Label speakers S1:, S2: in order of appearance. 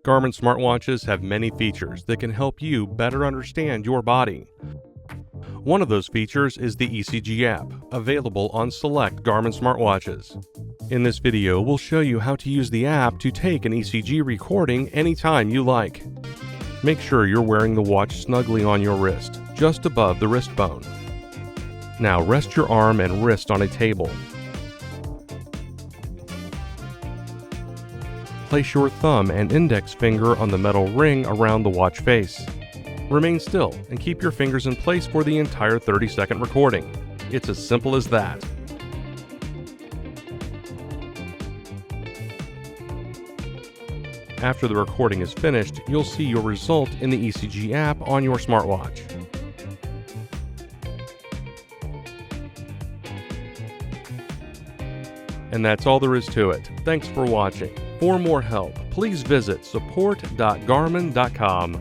S1: Garmin smartwatches have many features that can help you better understand your body. One of those features is the ECG app, available on select Garmin smartwatches. In this video, we'll show you how to use the app to take an ECG recording anytime you like. Make sure you're wearing the watch snugly on your wrist, just above the wrist bone. Now rest your arm and wrist on a table. Place your thumb and index finger on the metal ring around the watch face. Remain still and keep your fingers in place for the entire 30-second recording. It's as simple as that. After the recording is finished, you'll see your result in the ECG app on your smartwatch. And that's all there is to it. Thanks for watching. For more help, please visit support.garmin.com.